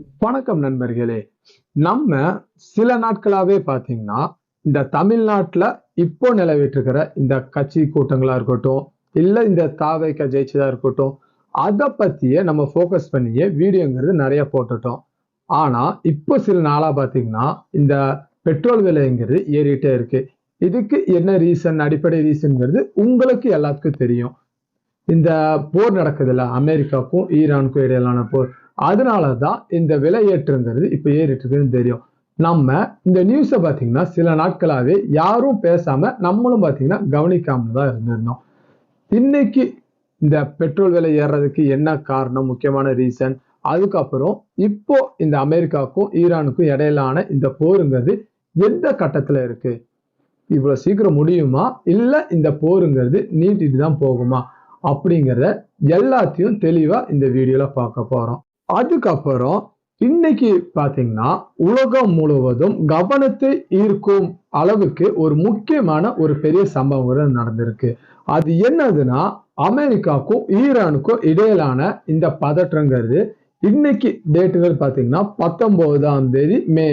வணக்கம் நண்பர்களே. நம்ம சில நாட்களாவே பாத்தீங்கன்னா இந்த தமிழ்நாட்டுல இப்போ நிலவிட்டிருக்கிற இந்த கட்சி கூட்டங்களா இருக்கட்டும், இல்ல இந்த தாவேக ஜெயிச்சதா இருக்கட்டும், அத பத்தியே நம்ம ஃபோக்கஸ் பண்ணியே வீடியோங்கிறது நிறைய போட்டுட்டோம். ஆனா இப்போ சில நாளா பாத்தீங்கன்னா இந்த பெட்ரோல் விலைங்கிறது ஏறிட்டே இருக்கு. இதுக்கு என்ன ரீசன், அடிப்படை ரீசன்ங்கிறது உங்களுக்கு எல்லாத்துக்கும் தெரியும். இந்த போர் நடக்குதுல்ல, அமெரிக்காவுக்கும் ஈரானுக்கும் இடையிலான போர். அதனாலதான் இந்த விலை ஏற்றங்கிறது இப்ப ஏறிட்டு இருக்குன்னு தெரியும். நம்ம இந்த நியூஸ பாத்தீங்கன்னா சில நாட்களாவே யாரும் பேசாம நம்மளும் பாத்தீங்கன்னா கவனிக்காம தான் இருந்திருந்தோம். இன்னைக்கு இந்த பெட்ரோல் விலை ஏறுறதுக்கு என்ன காரணம், முக்கியமான ரீசன், அதுக்கப்புறம் இப்போ இந்த அமெரிக்காவுக்கும் ஈரானுக்கும் இடையிலான இந்த போருங்கிறது எந்த கட்டத்துல இருக்கு, இவ்வளவு சீக்கிரம் முடியுமா, இல்ல இந்த போருங்கிறது நீட்டிட்டு தான் போகுமா அப்படிங்கிறத எல்லாத்தையும் தெளிவா இந்த வீடியோல பார்க்க போறோம். அதுக்கப்புறம் இன்னைக்கு பாத்தீங்கன்னா உலகம் முழுவதும் கவனத்தை ஈர்க்கும் அளவுக்கு ஒரு முக்கியமான ஒரு பெரிய சம்பவம் நடந்திருக்கு. அது என்னதுன்னா, அமெரிக்காவுக்கும் ஈரானுக்கும் இடையிலான இந்த பதற்றங்கிறது இன்னைக்கு டேட்டுகள் பாத்தீங்கன்னா 19ஆம் தேதி மே.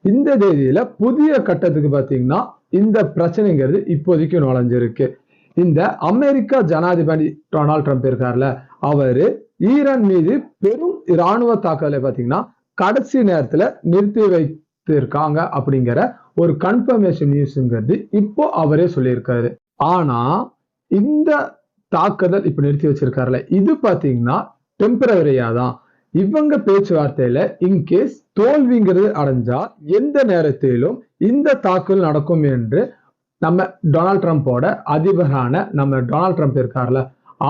இந்த தேதியில புதிய கட்டத்துக்கு பாத்தீங்கன்னா இந்த பிரச்சனைங்கிறது இப்போதைக்கு நுழைஞ்சிருக்கு. இந்த அமெரிக்கா ஜனாதிபதி டொனால்ட் ட்ரம்ப் இருக்கார்ல, அவரு ஈரான் மீது பெரும் இராணுவ தாக்குதலை பாத்தீங்கன்னா கடைசி நேரத்துல நிறுத்தி வைத்திருக்காங்க அப்படிங்கிற ஒரு கன்ஃபர்மேஷன் நியூஸ்ங்கிறது இப்போ அவரே சொல்லியிருக்காரு. ஆனா இந்த தாக்குதல் இப்ப நிறுத்தி வச்சிருக்காருல, இது பாத்தீங்கன்னா டெம்பரவரியா தான். இவங்க பேச்சுவார்த்தையில இன்கேஸ் தோல்விங்கிறது அடைஞ்சா எந்த நேரத்திலும் இந்த தாக்குதல் நடக்கும் என்று நம்ம டொனால்ட் ட்ரம்போட அதிபரான நம்ம டொனால்ட் ட்ரம்ப் இருக்கார்ல,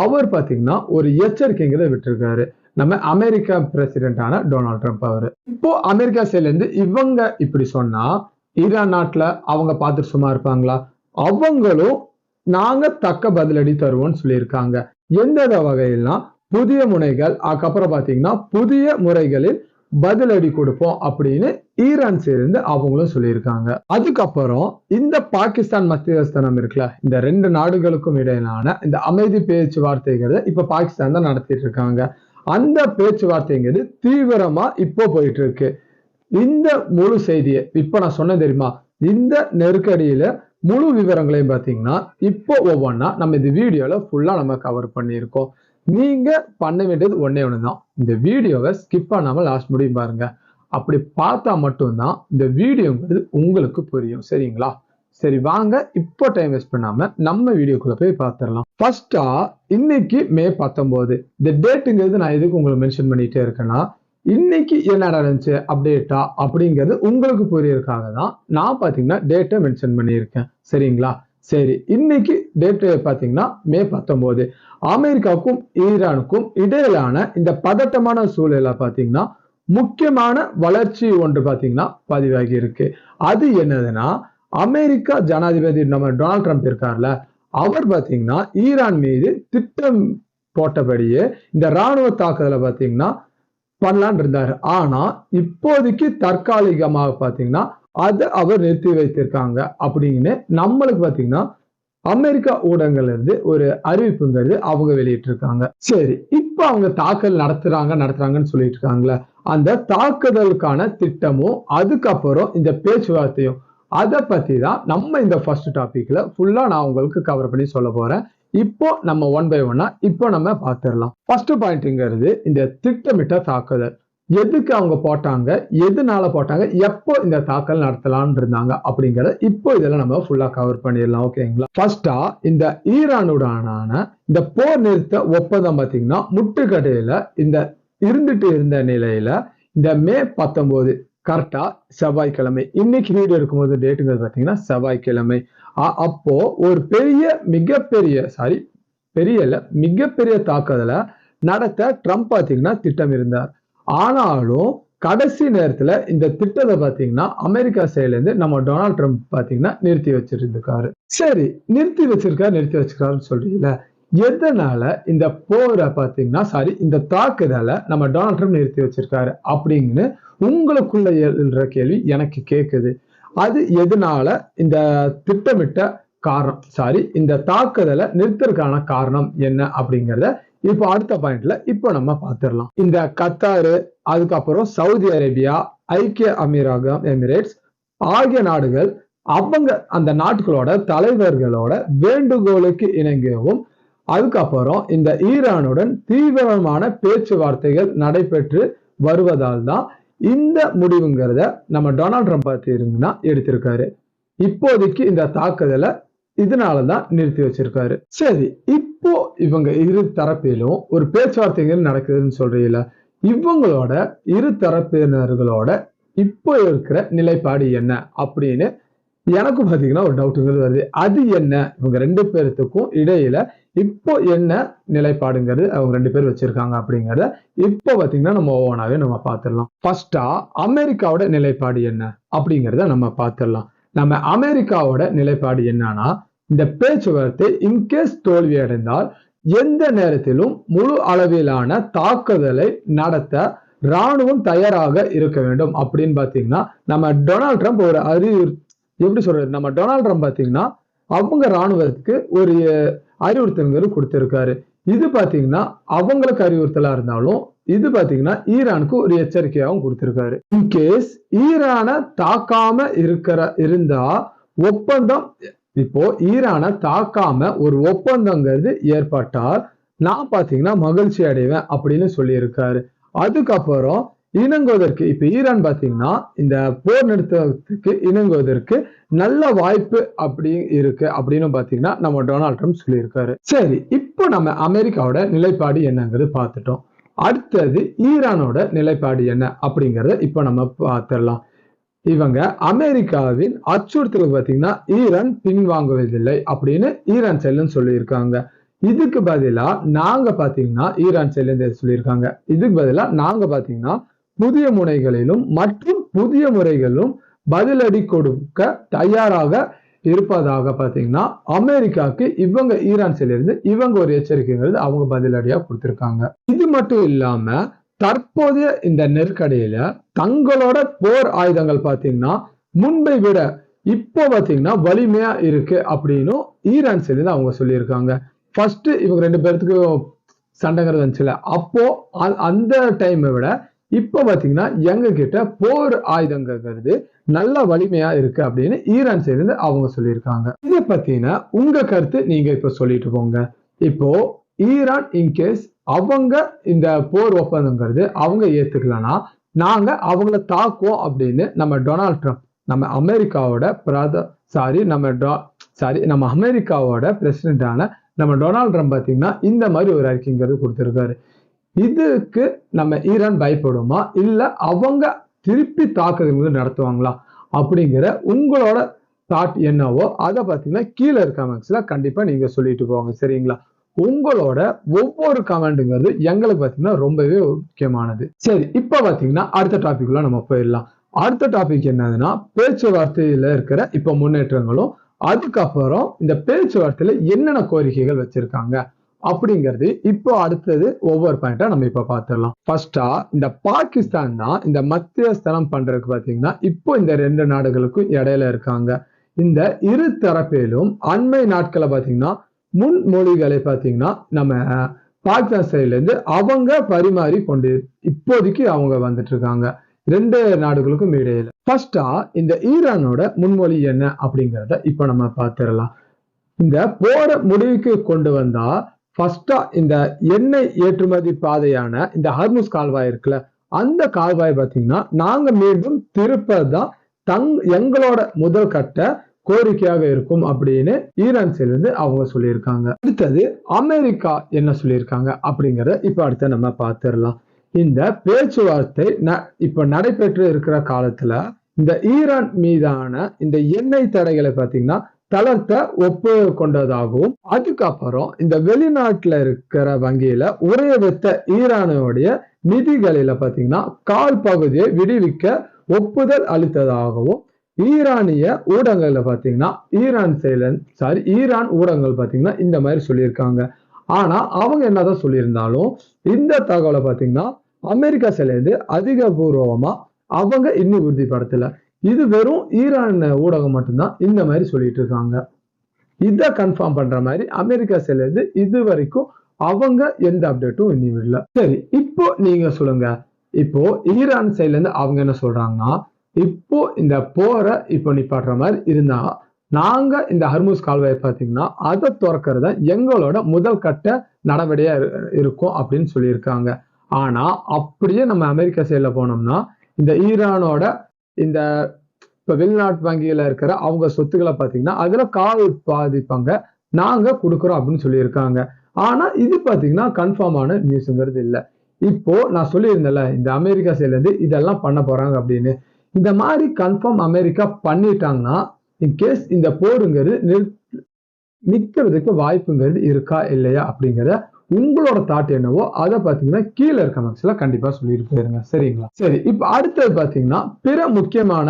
அவர் பாத்தீங்கன்னா ஒரு எச்சரிக்கைங்கிறத விட்டுருக்காரு. நம்ம அமெரிக்கா பிரசிடென்டான டொனால்ட் ட்ரம்ப் அவரு. இப்போ அமெரிக்கா சைட்ல இருந்து இவங்க இப்படி சொன்னா ஈரான் நாட்டுல அவங்க பார்த்துட்டு சும்மா இருப்பாங்களா? அவங்களும் நாங்க தக்க பதிலடி தருவோம்னு சொல்லியிருக்காங்க. எந்த வகையில்னா புதிய முனைகள், அதுக்கப்புறம் பாத்தீங்கன்னா புதிய முறைகளில் பதிலடி கொடுப்போம் அப்படின்னு ஈரான் சேர்ந்து அவங்களும் சொல்லியிருக்காங்க. அதுக்கப்புறம் இந்த பாகிஸ்தான் மத்தியஸ்தனம் இருக்குல்ல, இந்த ரெண்டு நாடுகளுக்கும் இடையிலான இந்த அமைதி பேச்சுவார்த்தைகளை இப்ப பாகிஸ்தான் தான் நடத்திட்டு இருக்காங்க. அந்த பேச்சுவார்த்தைங்கிறது தீவிரமா இப்போ போயிட்டு இருக்கு. இந்த முழு செய்தியை இப்ப நான் சொன்ன தெரியுமா, இந்த நெருக்கடியில முழு விவரங்களையும் பாத்தீங்கன்னா இப்போ ஒவ்வொன்னா நம்ம இந்த வீடியோல ஃபுல்லா நம்ம கவர் பண்ணியிருக்கோம். நீங்க பண்ண வேண்டியது ஒன்னே ஒண்ணுதான், இந்த வீடியோவை ஸ்கிப் பண்ணாம லாஸ்ட் முடியும் பாருங்க. அப்படி பார்த்தா மட்டும்தான் இந்த வீடியோங்கிறது உங்களுக்கு புரியும். சரிங்களா? சரி, வாங்க இப்போ டைம் வேஸ்ட் பண்ணாம நம்ம வீடியோக்குள்ள போய் பார்த்துடலாம். ஃபர்ஸ்டா இன்னைக்கு மே 19 இந்த டேட்டுங்கிறது நான் எதுக்கு உங்களுக்கு மென்ஷன் பண்ணிட்டே இருக்கேன்னா, இன்னைக்கு என்ன நடந்துச்சு அப்டேட்டா அப்படிங்கிறது உங்களுக்கு புரியறதுக்காக தான் நான் பாத்தீங்கன்னா டேட்டை மென்ஷன் பண்ணியிருக்கேன். சரிங்களா? சரி, இன்னைக்கு டேட் பாத்தீங்கன்னா மே 19. அமெரிக்காவுக்கும் ஈரானுக்கும் இடையிலான இந்த பதட்டமான சூழல பாத்தீங்கன்னா முக்கியமான வளர்ச்சி ஒன்று பாத்தீங்கன்னா பதிவாகி இருக்கு. அது என்னதுன்னா, அமெரிக்கா ஜனாதிபதி நம்ம டொனால்ட் ட்ரம்ப் இருக்கார்ல, அவர் பாத்தீங்கன்னா ஈரான் மீது திட்டம் போட்டபடியே இந்த ராணுவ தாக்குதலை பாத்தீங்கன்னா பண்ணலான் இருந்தாரு. ஆனா இப்போதைக்கு தற்காலிகமாக பாத்தீங்கன்னா அதை அவர் நிறுத்தி வைத்திருக்காங்க அப்படின்னு நம்மளுக்கு பாத்தீங்கன்னா அமெரிக்கா ஊடகங்கள்ல இருந்து ஒரு அறிவிப்புங்கிறது அவங்க வெளியிட்டு இருக்காங்க. சரி, இப்ப அவங்க தாக்குதல் நடத்துறாங்கன்னு சொல்லிட்டு இருக்காங்களே, அந்த தாக்குதலுக்கான திட்டமும் அதுக்கப்புறம் இந்த பேச்சுவார்த்தையும் அதை பத்தி தான் நம்ம இந்த ஃபர்ஸ்ட் டாபிக்ல ஃபுல்லா நான் உங்களுக்கு கவர் பண்ணி சொல்ல போறேன். இப்போ நம்ம ஒன் பை ஒன்னா இப்போ நம்ம பார்த்துடலாம். ஃபர்ஸ்ட் பாயிண்ட்ங்கிறது இந்த திட்டமிட்ட தாக்குதல். எதுக்கு அவங்க போட்டாங்க, எதனால போட்டாங்க, எப்போ இந்த தாக்கல் நடத்தலாம்னு இருந்தாங்க அப்படிங்கறத இப்போ இதெல்லாம் நம்ம ஃபுல்லா கவர் பண்ணிடலாம். ஓகேங்களா? ஃபர்ஸ்டா இந்த ஈரானுடனான இந்த போர் நிறுத்த ஒப்பந்தம் பாத்தீங்கன்னா முட்டுக்கட்டையில இந்த இருந்துட்டு இருந்த நிலையில இந்த மே 19 கரெக்டா செவ்வாய்க்கிழமை, இன்னைக்கு வீடியோ எடுக்கும்போது டேட்டுங்கிறது பாத்தீங்கன்னா செவ்வாய்க்கிழமை. அப்போ ஒரு மிகப்பெரிய தாக்குதலை நடத்த ட்ரம்ப் பாத்தீங்கன்னா திட்டம் இருந்தார். ஆனாலும் கடைசி நேரத்துல இந்த திட்டத்தை பாத்தீங்கன்னா அமெரிக்கா சைட்ல இருந்து நம்ம டொனால்ட் ட்ரம்ப் பாத்தீங்கன்னா நிறுத்தி வச்சிருக்காரு. சரி, நிறுத்தி வச்சிருக்காருன்னு சொல்றீங்கல்ல, எதனால இந்த போரை பாத்தீங்கன்னா இந்த தாக்குதலை நம்ம டொனால்ட் ட்ரம்ப் நிறுத்தி வச்சிருக்காரு அப்படின்னு உங்களுக்குள்ள எழுற கேள்வி எனக்கு கேக்குது. அது எதனால இந்த திட்டமிட்ட காரணம் இந்த தாக்குதலை நிறுத்தறதுக்கான காரணம் என்ன அப்படிங்கறத இப்போ அடுத்த பாயிண்ட்ல இப்போ நம்ம பார்த்திடலாம். இந்த கத்தாரு, அதுக்கப்புறம் சவுதி அரேபியா, ஐக்கிய அமீரகம் எமிரேட்ஸ் ஆகிய நாடுகள் அவங்க அந்த நாடுகளோட தலைவர்களோட வேண்டுகோளுக்கு இணங்கவும், அதுக்கப்புறம் இந்த ஈரானுடன் தீவிரமான பேச்சுவார்த்தைகள் நடைபெற்று வருவதால் தான் இந்த முடிவுங்கிறத நம்ம டொனால்ட் ட்ரம்ப் பார்த்தீங்கன்னா எடுத்திருக்காரு. இப்போதைக்கு இந்த தாக்குதலை இதனாலதான் நிறுத்தி வச்சிருக்காரு. சரி, இப்போ இவங்க இரு தரப்பிலும் ஒரு பேச்சுவார்த்தைகள் நடக்குதுன்னு சொல்றீங்கள, இவங்களோட இரு தரப்பினர்களோட இப்போ இருக்கிற நிலைப்பாடு என்ன அப்படின்னு எனக்கு பாத்தீங்கன்னா ஒரு டவுட்டுங்கிறது வருது. அது என்ன, இவங்க ரெண்டு பேர்த்துக்கும் இடையில இப்போ என்ன நிலைப்பாடுங்கிறது அவங்க ரெண்டு பேர் வச்சிருக்காங்க அப்படிங்கறத இப்போ பாத்தீங்கன்னா நம்ம ஒவ்வொன்றாவே நம்ம பார்த்துடலாம். ஃபர்ஸ்டா அமெரிக்காவோட நிலைப்பாடு என்ன அப்படிங்கறத நம்ம பார்த்துடலாம். நம்ம அமெரிக்காவோட நிலைப்பாடு என்னன்னா, இந்த பேச்சுவார்த்தை இன்கேஸ் தோல்வி அடைந்தால் எந்த நேரத்திலும் முழு அளவிலான தாக்குதலை நடத்த ராணுவம் தயாராக இருக்க வேண்டும் அப்படின்னு பாத்தீங்கன்னா நம்ம டொனால்ட் ட்ரம்ப் ஒரு எப்படி சொல்றது, நம்ம டொனால்ட் ட்ரம்ப் பாத்தீங்கன்னா அவங்க ராணுவத்துக்கு ஒரு அறிவுறுத்தல் கொடுத்திருக்காரு. இது பாத்தீங்கன்னா அவங்களுக்கு அறிவுறுத்தலா இருந்தாலும் இது பாத்தீங்கன்னா ஈரானுக்கு ஒரு எச்சரிக்கையாகவும் கொடுத்திருக்காரு. இன்கேஸ் ஈரானை தாக்காம இருந்தா ஒப்பந்தம், இப்போ ஈரானை தாக்காம ஒரு ஒப்பந்தங்கிறது ஏற்பட்டால் நான் பாத்தீங்கன்னா மகிழ்ச்சி அடைவேன் அப்படின்னு சொல்லியிருக்காரு. அதுக்கப்புறம் இணங்குவதற்கு இப்ப ஈரான் பாத்தீங்கன்னா இந்த போர் நிறுத்தத்துக்கு இணங்குவதற்கு நல்ல வாய்ப்பு அப்படி இருக்கு அப்படின்னு பாத்தீங்கன்னா நம்ம டொனால்ட் ட்ரம்ப் சொல்லியிருக்காரு. சரி, இப்போ நம்ம அமெரிக்காவோட நிலைப்பாடு என்னங்கிறது பார்த்துட்டோம். அடுத்தது ஈரானோட நிலைப்பாடு என்ன அப்படிங்கறத இப்ப நம்ம பார்த்துடலாம். இவங்க அமெரிக்காவின் அச்சுறுத்தல் பாத்தீங்கன்னா ஈரான் பின்வாங்குவதில்லை அப்படின்னு ஈரான் செல்லுன்னு சொல்லியிருக்காங்க. இதுக்கு பதிலா நாங்க பாத்தீங்கன்னா ஈரான் செல்லுன்னு சொல்லியிருக்காங்க. இதுக்கு பதிலா நாங்க பாத்தீங்கன்னா புதிய முனைகளிலும் மற்றும் புதிய முறைகளிலும் பதிலடி கொடுக்க தயாராக இருப்பதாக பாத்தீங்கன்னா அமெரிக்காவுக்கு இவங்க ஈரான் செல்லிருந்து இவங்க ஒரு எச்சரிக்கைங்கிறது அவங்க பதிலடியா கொடுத்திருக்காங்க. இது மட்டும் இல்லாம தற்போதைய இந்த நெருக்கடியில தங்களோட போர் ஆயுதங்கள் பாத்தீங்கன்னா முன்பை விட இப்போ பாத்தீங்கன்னா வலிமையா இருக்கு அப்படின்னு ஈரான் செல்லிருந்து அவங்க சொல்லியிருக்காங்க. ஃபர்ஸ்ட் இவங்க ரெண்டு பேர்த்துக்கும் சண்டைங்கிறது வந்துச்சுல, அப்போ அந்த டைமை விட இப்போ பாத்தீங்கன்னா எங்க கிட்ட போர் ஆயுதங்கிறது நல்ல வலிமையா இருக்கு அப்படின்னு ஈரான் சேர்ந்து அவங்க சொல்லியிருக்காங்க. இதை பத்தின உங்க கருத்து நீங்க இப்ப சொல்லிட்டு போங்க. இப்போ ஈரான் இன்கேஸ் அவங்க இந்த போர் ஒப்பந்தங்கிறது அவங்க ஏத்துக்கலன்னா நாங்க அவங்கள தாக்குவோம் அப்படின்னு நம்ம டொனால்ட் ட்ரம்ப் நம்ம அமெரிக்காவோட நம்ம அமெரிக்காவோட பிரசிடென்டான நம்ம டொனால்ட் ட்ரம்ப் பாத்தீங்கன்னா இந்த மாதிரி ஒரு அறிக்கைங்கிறது கொடுத்திருக்காரு. இதுக்கு நம்ம ஈரான் பயப்படுமா இல்ல அவங்க திருப்பி தாக்குதல் நடத்துவாங்களா அப்படிங்கிற உங்களோட தாட் என்னவோ அதை பாத்தீங்கன்னா கீழே இருக்க கமெண்ட்ஸ்ல கண்டிப்பா நீங்க சொல்லிட்டு போவாங்க. சரிங்களா? உங்களோட ஒவ்வொரு கமெண்ட்டுங்கிறது எங்களுக்கு பாத்தீங்கன்னா ரொம்பவே முக்கியமானது. சரி, இப்ப பாத்தீங்கன்னா அடுத்த டாபிக்ல நம்ம போயிடலாம். அடுத்த டாபிக் என்னதுன்னா பேச்சுவார்த்தையில இருக்கிற இப்ப முன்னேற்றங்களும் அதுக்கப்புறம் இந்த பேச்சுவார்த்தையில என்னென்ன கோரிக்கைகள் வச்சிருக்காங்க அப்படிங்கிறது இப்போ அடுத்தது ஒவ்வொரு பாயிண்டா நம்ம இப்ப பார்த்துடலாம். ஃபர்ஸ்டா இந்த பாகிஸ்தான் தான் இந்த மத்தியஸ்தனம் பண்றதுக்கு பாத்தீங்கன்னா இப்போ இந்த ரெண்டு நாடுகளுக்கும் இடையில இருக்காங்க. இந்த இரு தரப்பிலும் அண்மை நாட்களை பாத்தீங்கன்னா முன்மொழிகளை பாத்தீங்கன்னா நம்ம பாகிஸ்தான் சைட்ல இருந்து அவங்க பரிமாறி கொண்டு இப்போதைக்கு அவங்க வந்துட்டு இருக்காங்க ரெண்டு நாடுகளுக்கும் இடையில. ஃபர்ஸ்டா இந்த ஈரானோட முன்மொழி என்ன அப்படிங்கிறத இப்ப நம்ம பார்த்துடலாம். இந்த போர முடிவுக்கு கொண்டு வந்தா ஃபர்ஸ்டா இந்த எண்ணெய் ஏற்றுமதி பாதையான இந்த ஹர்முஸ் கால்வாய் இருக்குல்ல, அந்த கால்வாய் பாத்தீங்கன்னா நாங்க மீண்டும் திருப்பதான் எங்களோட முதல் கட்ட கோரிக்கையாக இருக்கும் அப்படின்னு ஈரான் சேர்ந்து அவங்க சொல்லியிருக்காங்க. அடுத்தது அமெரிக்கா என்ன சொல்லியிருக்காங்க அப்படிங்கறத இப்ப அடுத்த நம்ம பார்த்துடலாம். இந்த பேச்சுவார்த்தை இப்ப நடைபெற்று இருக்கிற காலத்துல இந்த ஈரான் மீதான இந்த எண்ணெய் தடைகளை பாத்தீங்கன்னா தளர்த்த ஒப்பு கொண்டதாகவும் அதுக்கப்புறம் இந்த வெளிநாட்டுல இருக்கிற வங்கியில உரைய வைத்த ஈரானுடைய நிதிகளில பாத்தீங்கன்னா கால் பகுதியை விடுவிக்க ஒப்புதல் அளித்ததாகவும் ஈரானிய ஊடகங்கள்ல பாத்தீங்கன்னா ஈரான் ஊடகங்கள் பாத்தீங்கன்னா இந்த மாதிரி சொல்லியிருக்காங்க. ஆனா அவங்க என்னதான் சொல்லியிருந்தாலும் இந்த தகவலை பாத்தீங்கன்னா அமெரிக்கா சேர்ந்து அதிகபூர்வமா அவங்க இன்னும் உறுதிப்படுத்தல. இது வெறும் ஈரான் ஊடகம் மட்டும்தான் இந்த மாதிரி சொல்லிட்டு இருக்காங்க. இதை கன்ஃபார்ம் பண்ற மாதிரி அமெரிக்கா சேர்ந்து இது வரைக்கும் அவங்க எந்த அப்டேட்டும் இன்னும் இல்லை. சரி, இப்போ நீங்க சொல்லுங்க, இப்போ ஈரான் சைட்ல இருந்து அவங்க என்ன சொல்றாங்கன்னா, இப்போ இந்த போரை இப்போ நிப்பாட்டுற மாதிரி இருந்தா நாங்க இந்த ஹர்முஸ் கால்வாயை பார்த்தீங்கன்னா அதை திறக்கிறது எங்களோட முதல் கட்ட நடவடிக்கையா இருக்கும் அப்படின்னு சொல்லியிருக்காங்க. ஆனா அப்படியே நம்ம அமெரிக்கா சைட்ல போனோம்னா இந்த ஈரானோட இந்த இப்ப வெளிநாட்டு வங்கியில இருக்கிற அவங்க சொத்துக்களை பார்த்தீங்கன்னா அதுல கால் பாதிப்பாங்க நாங்க கொடுக்குறோம் அப்படின்னு சொல்லியிருக்காங்க. ஆனா இது பார்த்தீங்கன்னா கன்ஃபார்மான நியூஸுங்கிறது இல்லை. இப்போ நான் சொல்லியிருந்தேன்ல இந்த அமெரிக்கா சைட்ல இருந்து இதெல்லாம் பண்ண போறாங்க அப்படின்னு. இந்த மாதிரி கன்ஃபார்ம் அமெரிக்கா பண்ணிட்டாங்கன்னா இன்கேஸ் இந்த போருங்கிறது நிக்கிறதுக்கு வாய்ப்புங்கிறது இருக்கா இல்லையா அப்படிங்கிறத உங்களோட தாட் என்னவோ அதை பாத்தீங்கன்னா கீழே இருக்க கமெண்ட்ஸ்ல கண்டிப்பா சொல்லிட்டு போயிருங்க. சரிங்களா? சரி, இப்ப அடுத்தது பாத்தீங்கன்னா பிற முக்கியமான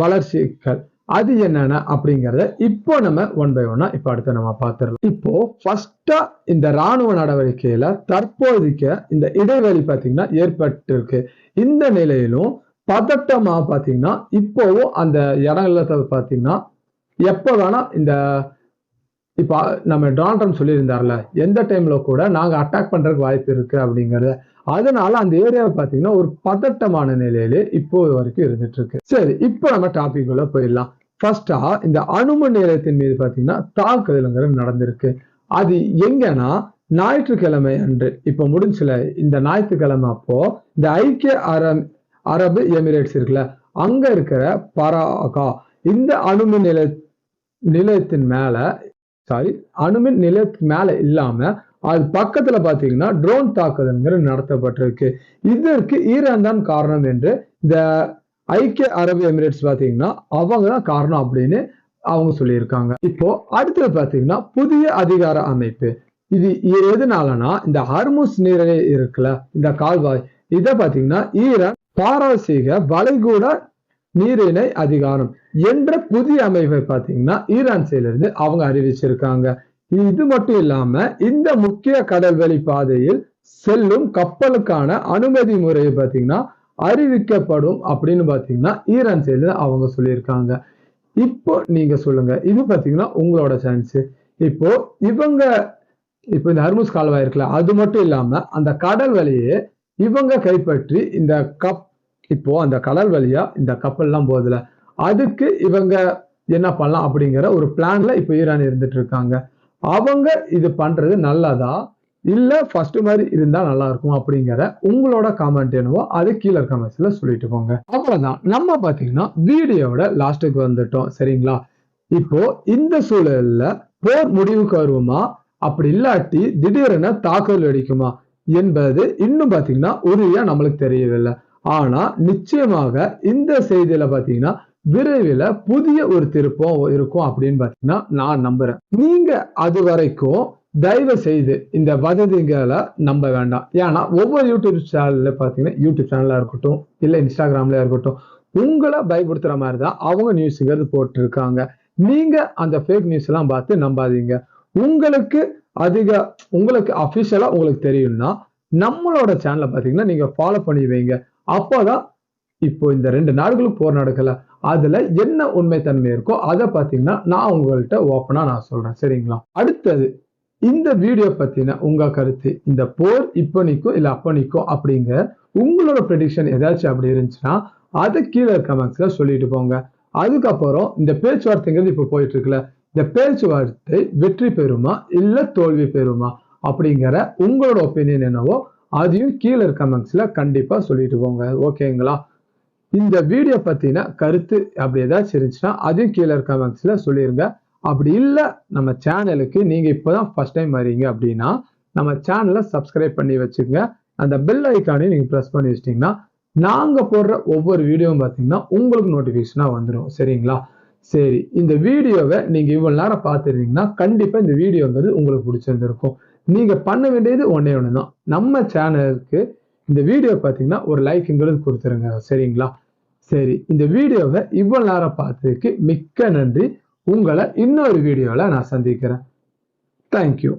வளர்ச்சிகள் அது என்னென்ன அப்படிங்கறத இப்போ நம்ம ஒன் பை ஒன்னா இப்ப அடுத்து நம்ம பார்த்துடலாம். இப்போ ஃபர்ஸ்டா இந்த ராணுவ நடவடிக்கையில தற்போதைக்கு இந்த இடைவெளி பாத்தீங்கன்னா ஏற்பட்டு இருக்கு. இந்த நிலையிலும் பதட்டமா பாத்தீங்கன்னா இப்போவும் அந்த இடங்கள்ல பாத்தீங்கன்னா எப்ப வேணா இந்த இப்ப நம்ம டொனால்ட் ட்ரம்ப் சொல்லியிருந்தார்ல எந்த டைம்ல கூட நாங்க அட்டாக் பண்றதுக்கு வாய்ப்பு இருக்கு அப்படிங்கறது. அதனால அந்த ஏரியாவை பாத்தீங்கன்னா ஒரு பதட்டமான நிலையிலே இப்போ வரைக்கும் இருந்துட்டு இருக்கு. சரி, இப்போ நம்ம டாபிக் உள்ள போயிடலாம். ஃபர்ஸ்டா இந்த அணுமின் நிலையத்தின் மீது பாத்தீங்கன்னா தாக்குதல்ங்கிறது நடந்திருக்கு. அது எங்கன்னா ஞாயிற்றுக்கிழமை அன்று இப்ப முடிஞ்சுல இந்த ஞாயிற்றுக்கிழமை அப்போ இந்த ஐக்கிய அரபு எமிரேட்ஸ் இருக்குல்ல அங்க இருக்கிற பராகா இந்த அணுமின் நிலையத்தின் மேல அணுமின் நிலையத்துக்கு மேல இல்லாம அது பக்கத்துல பாத்தீங்கன்னா ட்ரோன் தாக்குதல் நடத்தப்பட்டிருக்கு. இதற்கு ஈரான் தான் காரணம் என்று இந்த ஐக்கிய அரபு எமிரேட்ஸ் பாத்தீங்கன்னா அவங்க தான் காரணம் அப்படின்னு அவங்க சொல்லியிருக்காங்க. இப்போ அடுத்தது பாத்தீங்கன்னா புதிய அதிகார அமைப்பு. இது எதுனாலனா இந்த ஹர்முஸ் நீரிணை இருக்குல்ல இந்த கால்வாய் இத பாத்தீங்கன்னா ஈரான் பாரசீக வளைகுடா நீரிணை அதிகாரம் என்ற புதிய அமைப்பை பாத்தீங்கன்னா ஈரான் சைட்ல இருந்து அவங்க அறிவிச்சிருக்காங்க. இது மட்டும் இல்லாம இந்த முக்கிய கடல்வழி பாதையில் செல்லும் கப்பலுக்கான அனுமதி முறையை பாத்தீங்கன்னா அறிவிக்கப்படும் அப்படின்னு பாத்தீங்கன்னா ஈரான் சைட்ல அவங்க சொல்லியிருக்காங்க. இப்போ நீங்க சொல்லுங்க, இது பாத்தீங்கன்னா உங்களோட சான்ஸ். இப்போ இந்த ஹர்முஸ் கால்வாய் இருக்குல்ல அது மட்டும் இல்லாம அந்த கடல் வழியே இவங்க கைப்பற்றி இந்த இப்போ அந்த கடல் வழியா இந்த கப்பல் எல்லாம் போதுல அதுக்கு இவங்க என்ன பண்ணலாம் அப்படிங்கிற ஒரு பிளான்ல இப்ப ஈரான் இருந்துட்டு இருக்காங்க. அவங்க இது பண்றது நல்லதா இல்ல ஃபர்ஸ்ட் மாதிரி இருந்தா நல்லா இருக்கும் அப்படிங்கிற உங்களோட காமெண்ட் என்னவோ அது கீழே கமெண்ட்ஸ்ல சொல்லிட்டு போங்க. அவ்வளவுதான், நம்ம பாத்தீங்கன்னா வீடியோவோட லாஸ்ட்டுக்கு வந்துட்டோம். சரிங்களா? இப்போ இந்த சூழல்ல போர் முடிவுக்கு வருமா அப்படி இல்லாட்டி திடீரென தாக்குதல் வெடிக்குமா என்பது இன்னும் பாத்தீங்கன்னா உறுதியா நம்மளுக்கு தெரியவில்லை. ஆனா நிச்சயமாக இந்த செய்தியில பாத்தீங்கன்னா விரைவில் புதிய ஒரு திருப்பம் இருக்கும் அப்படின்னு பாத்தீங்கன்னா நான் நம்புறேன். நீங்க அது வரைக்கும் தயவு செய்து இந்த வதந்திகளை நம்ப வேண்டாம். ஏன்னா ஒவ்வொரு யூடியூப் சேனல்ல பாத்தீங்கன்னா யூடியூப் சேனலா இருக்கட்டும் இல்ல இன்ஸ்டாகிராம்ல இருக்கட்டும் உங்களை பயப்படுத்துற மாதிரிதான் அவங்க நியூஸ்ங்கிறது போட்டு இருக்காங்க. நீங்க அந்த ஃபேக் நியூஸ் எல்லாம் பார்த்து நம்பாதீங்க. உங்களுக்கு அபிஷியலா உங்களுக்கு தெரியும்னா நம்மளோட சேனலை பாத்தீங்கன்னா நீங்க ஃபாலோ பண்ணி வைங்க. அப்போதான் இப்போ இந்த 2 நாடுகளுக்கு போர் நடக்கல அதுல என்ன உண்மைத்தன்மை இருக்கோ அதை பாத்தீங்கன்னா நான் உங்கள்கிட்ட ஓப்பனா நான் சொல்றேன். சரிங்களா? அடுத்தது இந்த வீடியோ பத்தின உங்க கருத்து, இந்த போர் இப்ப நிக்கும் இல்ல அப்ப நிக்கும் அப்படிங்கிற உங்களோட ப்ரெடிக்ஷன் ஏதாச்சும் அப்படி இருந்துச்சுன்னா அதை கீழே கமெண்ட்ஸ்ல சொல்லிட்டு போங்க. அதுக்கப்புறம் இந்த பேச்சுவார்த்தைங்கிறது இப்ப போயிட்டு இருக்குல்ல இந்த பேச்சுவார்த்தை வெற்றி பெறுமா இல்ல தோல்வி பெறுமா அப்படிங்கிற உங்களோட ஒப்பீனியன் என்னவோ அதையும் கீழே கமெண்ட்ஸ்ல கண்டிப்பா சொல்லிட்டு போங்க. ஓகேங்களா? இந்த வீடியோ பத்தின கருத்து அப்படி ஏதாச்சும் இருந்துச்சுன்னா அதையும் கீழே கமெண்ட்ஸ்ல சொல்லிருங்க. அப்படி இல்ல நம்ம சேனலுக்கு நீங்க இப்பதான் ஃபர்ஸ்ட் டைம் வரீங்க அப்படின்னா நம்ம சேனலை சப்ஸ்கிரைப் பண்ணி வச்சுக்கோங்க. அந்த பெல் ஐக்கானையும் நீங்க பிரஸ் பண்ணி வச்சிட்டீங்கன்னா நாங்க போடுற ஒவ்வொரு வீடியோவும் பாத்தீங்கன்னா உங்களுக்கு நோட்டிபிகேஷனா வந்துடும். சரிங்களா? சரி, இந்த வீடியோவை நீங்க இவ்வளவு நேரம் பார்த்துருந்தீங்கன்னா கண்டிப்பா இந்த வீடியோங்கிறது உங்களுக்கு பிடிச்சிருந்திருக்கும். நீங்க பண்ண வேண்டியது ஒன்னே ஒண்ணுதான், நம்ம சேனலுக்கு இந்த வீடியோ பாத்தீங்கன்னா ஒரு லைக்ங்கிறது கொடுத்துருங்க. சரிங்களா? சரி, இந்த வீடியோவை இவ்வளவு நேரம் பார்த்ததுக்கு மிக்க நன்றி. உங்களை இன்னொரு வீடியோல நான் சந்திக்கிறேன். தேங்க்யூ.